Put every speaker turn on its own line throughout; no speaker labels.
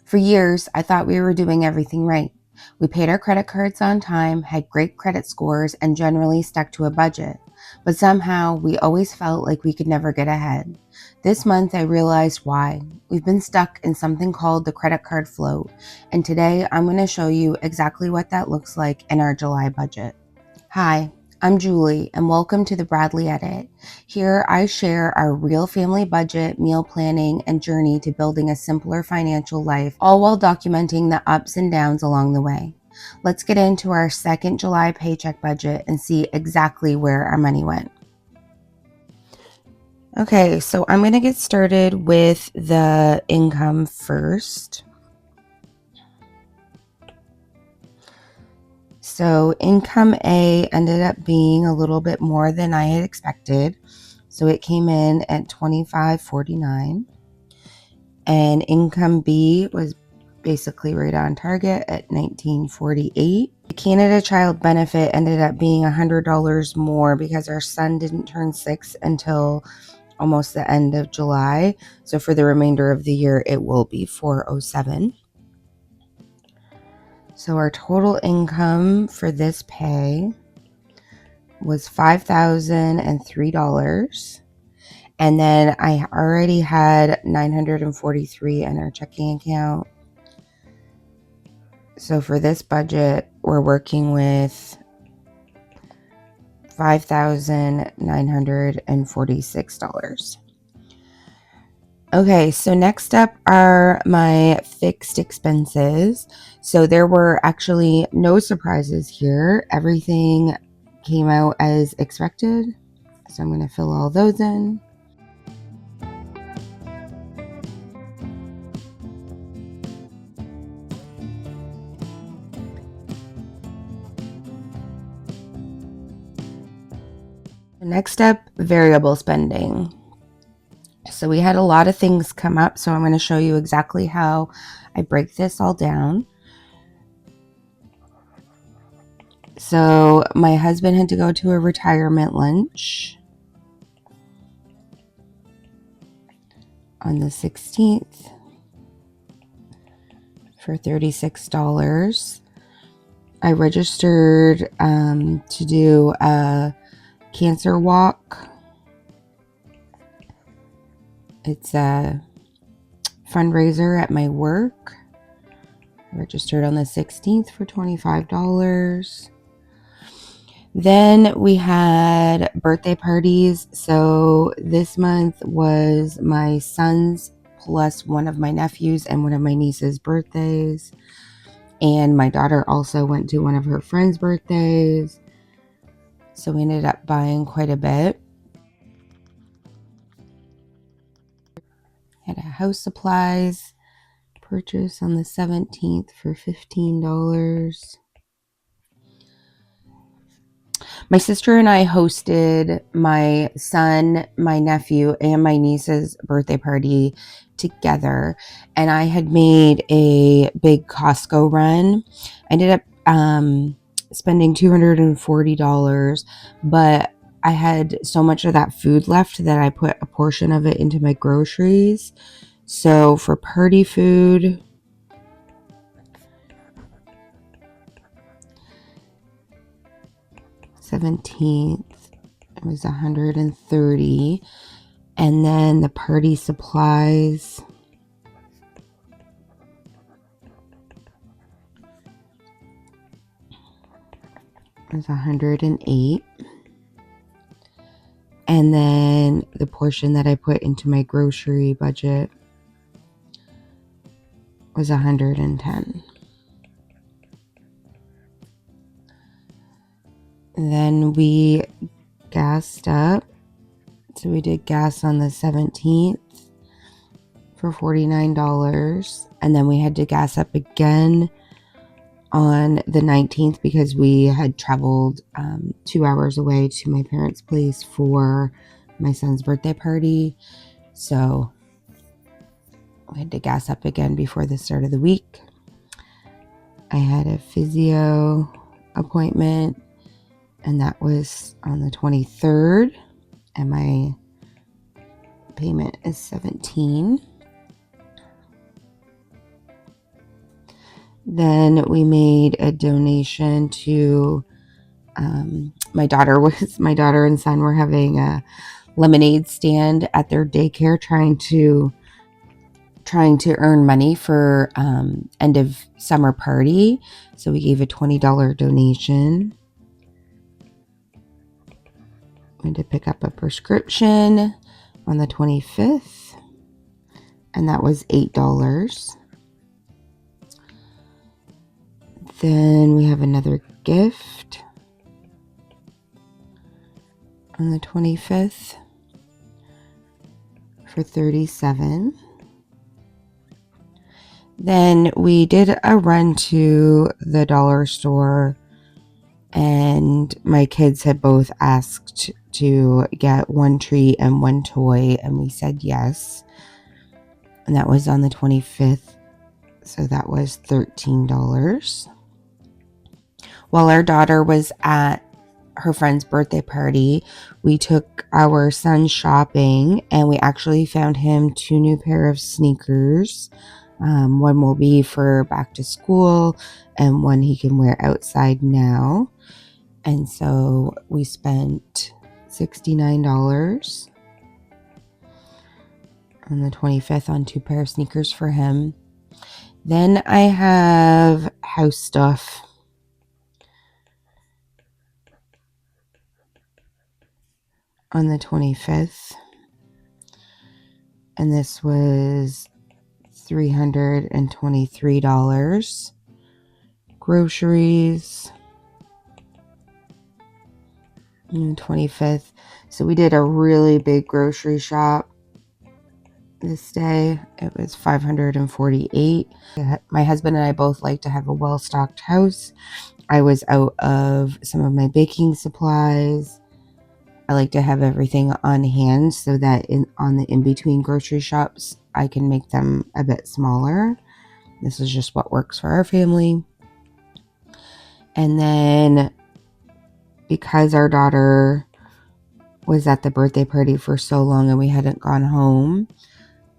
For years, I thought we were doing everything right. We paid our credit cards on time, had great credit scores, and generally stuck to a budget. But somehow, we always felt like we could never get ahead. This month, I realized why. We've been stuck in something called the credit card float, and today I'm going to show you exactly what that looks like in our July budget. Hi, I'm Julie, and welcome to the Bradley Edit. Here I share our real family budget, meal planning, and journey to building a simpler financial life, all while documenting the ups and downs along the way. Let's get into our second July paycheck budget and see exactly where our money went. Okay, so I'm going to get started with the income first. So income A ended up being a little bit more than I had expected. So it came in at $25.49. And income B was basically right on target at $19.48. The Canada Child benefit ended up being $100 more because our son didn't turn 6 until almost the end of July. So for the remainder of the year, it will be $407. So our total income for this pay was $5,003. And then I already had $943 in our checking account. So for this budget, we're working with $5,946. Okay, so next up are my fixed expenses. So there were actually no surprises here. Everything came out as expected. So I'm going to fill all those in. Next up, variable spending. So we had a lot of things come up, so I'm going to show you exactly how I break this all down. So my husband had to go to a retirement lunch on the 16th for $36. I registered to do a cancer walk. It's a fundraiser at my work. I registered on the 16th for $25. Then we had birthday parties. So this month was my son's plus one of my nephews and one of my niece's birthdays. And my daughter also went to one of her friends' birthdays. So we ended up buying quite a bit. Had a house supplies purchase on the 17th for $15. My sister and I hosted my son, my nephew, and my niece's birthday party together. And I had made a big Costco run. I ended up spending $240, but I had so much of that food left that I put a portion of it into my groceries. So for party food, $17th, it was $130. And then the party supplies was $108. And then the portion that I put into my grocery budget was $110. Then we gassed up. So we did gas on the 17th for $49. And then we had to gas up again on the 19th because we had traveled 2 hours away to my parents' place for my son's birthday party. So we had to gas up again before the start of the week. I had a physio appointment, and that was on the 23rd, and my payment is $17. Then we made a donation to my daughter and son were having a lemonade stand at their daycare, trying to earn money for end of summer party. So we gave a $20 donation. We had to pick up a prescription on the 25th, and that was $8. Then we have another gift on the 25th for $37. Then we did a run to the dollar store, and my kids had both asked to get one treat and one toy, and we said yes. And that was on the 25th, so that was $13. While our daughter was at her friend's birthday party, we took our son shopping, and we actually found him 2 new pair of sneakers. One will be for back to school, and one he can wear outside now. And so we spent $69 on the 25th on 2 pair of sneakers for him. Then I have house stuff. On the 25th, and this was $323. Groceries on the 25th. So we did a really big grocery shop this day. It was $548. My husband and I both like to have a well-stocked house. I was out of some of my baking supplies. I like to have everything on hand so that on the in-between grocery shops, I can make them a bit smaller. This is just what works for our family. And then because our daughter was at the birthday party for so long and we hadn't gone home,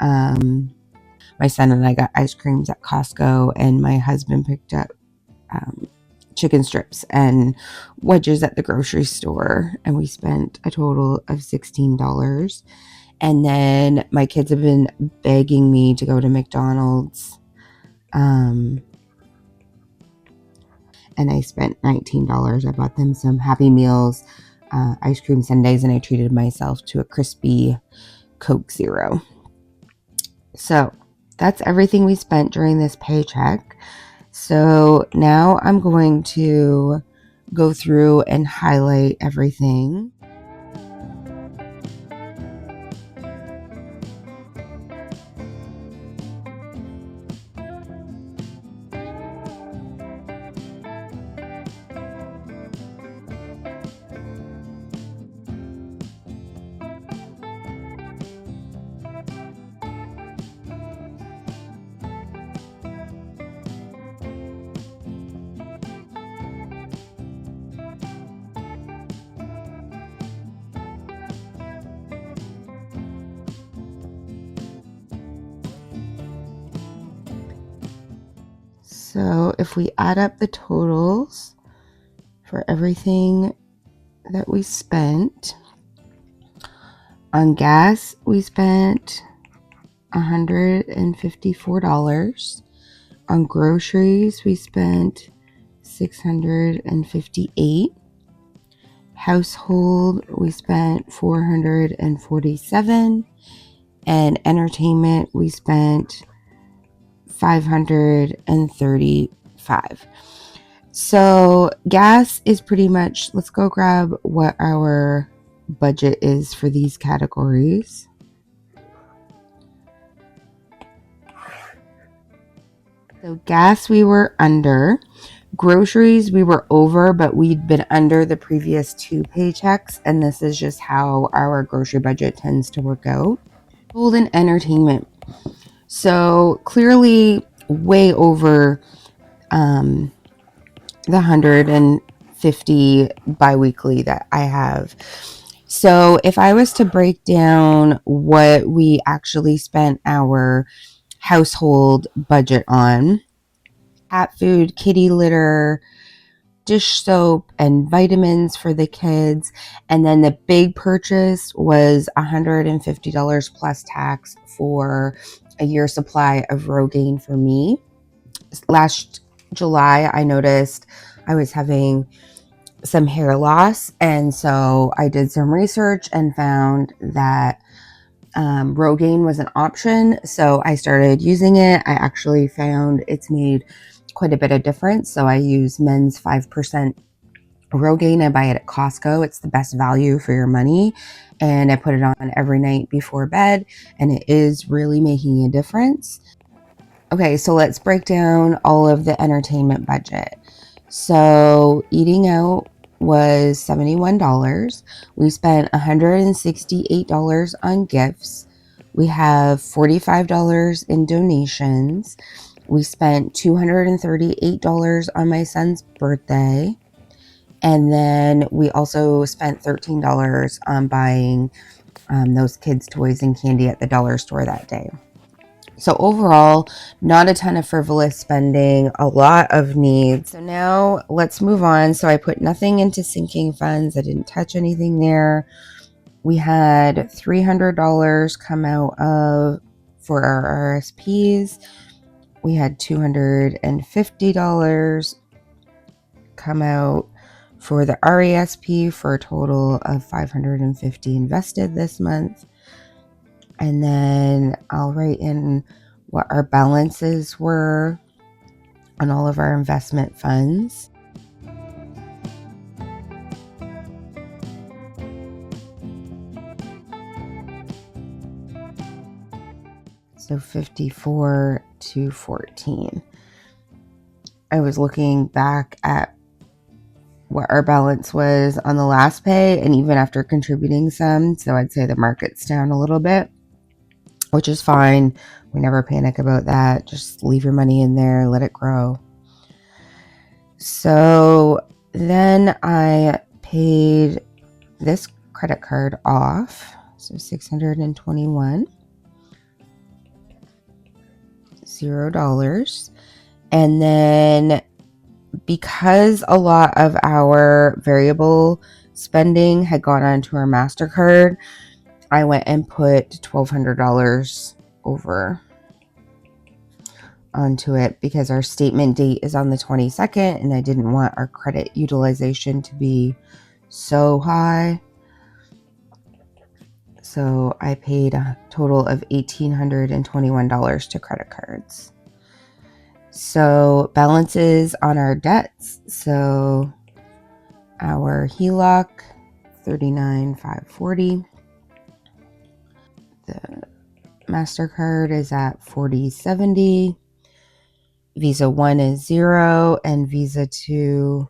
my son and I got ice creams at Costco, and my husband picked up chicken strips and wedges at the grocery store, and we spent a total of $16. And then my kids have been begging me to go to McDonald's, and I spent $19. I bought them some Happy Meals, ice cream sundaes, and I treated myself to a crispy Coke Zero. So that's everything we spent during this paycheck. So now I'm going to go through and highlight everything. So if we add up the totals for everything that we spent, on gas we spent $154. On groceries we spent $658. Household we spent $447, and entertainment we spent $535. So gas is pretty much, let's go grab what our budget is for these categories. So gas we were under. Groceries we were over, but we'd been under the previous 2 paychecks, and this is just how our grocery budget tends to work out. Food and entertainment. So clearly way over the 150 biweekly that I have. So if I was to break down what we actually spent our household budget on, cat food, kitty litter, dish soap, and vitamins for the kids. And then the big purchase was $150 plus tax for a year supply of Rogaine for me. Last July, I noticed I was having some hair loss, and so I did some research and found that Rogaine was an option. So I started using it. I actually found it's made quite a bit of difference. So I use men's 5% Rogaine. I buy it at Costco. It's the best value for your money. And I put it on every night before bed, and it is really making a difference. Okay, so let's break down all of the entertainment budget. So eating out was $71. We spent $168 on gifts. We have $45 in donations. We spent $238 on my son's birthday. And then we also spent $13 on buying those kids' toys and candy at the dollar store that day. So overall, not a ton of frivolous spending, a lot of needs. So now let's move on. So I put nothing into sinking funds. I didn't touch anything there. We had $300 come out of for our RSPs. We had $250 come out for the RESP for a total of $550 invested this month. And then I'll write in what our balances were on all of our investment funds. So 54 to 14. I was looking back at what our balance was on the last pay, and even after contributing some, so I'd say the market's down a little bit, which is fine. We never panic about that. Just leave your money in there, let it grow. So then I paid this credit card off. So $621, $0. And then because a lot of our variable spending had gone onto our MasterCard, I went and put $1,200 over onto it because our statement date is on the 22nd and I didn't want our credit utilization to be so high. So I paid a total of $1,821 to credit cards. So balances on our debts. So our HELOC, $39,540. The MasterCard is at $40.70. Visa 1 is 0 and Visa 2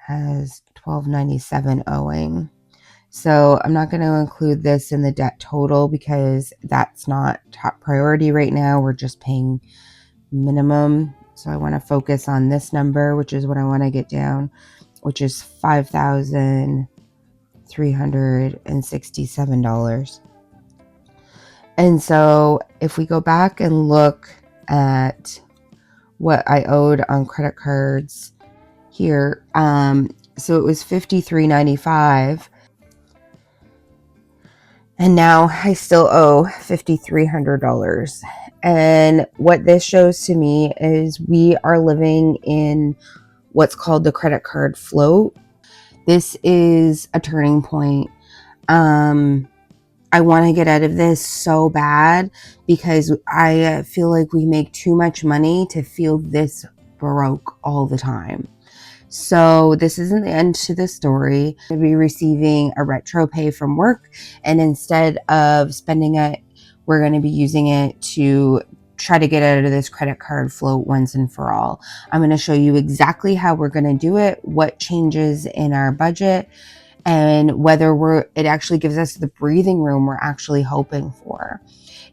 has $12.97 owing. So I'm not going to include this in the debt total because that's not top priority right now. We're just paying minimum. So I want to focus on this number, which is what I want to get down, which is $5,367. And so if we go back and look at what I owed on credit cards here, so it was $53.95. And now I still owe $5,300. And what this shows to me is we are living in what's called the credit card float. This is a turning point. I want to get out of this so bad because I feel like we make too much money to feel this broke all the time. So this isn't the end to the story. I'll be receiving a retro pay from work, and instead of spending it, we're going to be using it to try to get out of this credit card float once and for all. I'm going to show you exactly how we're going to do it, what changes in our budget, and whether it actually gives us the breathing room we're actually hoping for.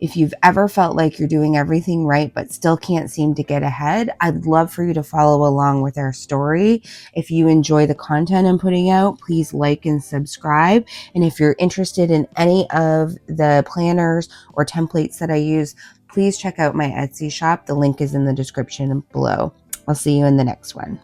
If you've ever felt like you're doing everything right but still can't seem to get ahead, I'd love for you to follow along with our story. If you enjoy the content I'm putting out, please like and subscribe. And if you're interested in any of the planners or templates that I use, please check out my Etsy shop. The link is in the description below. I'll see you in the next one.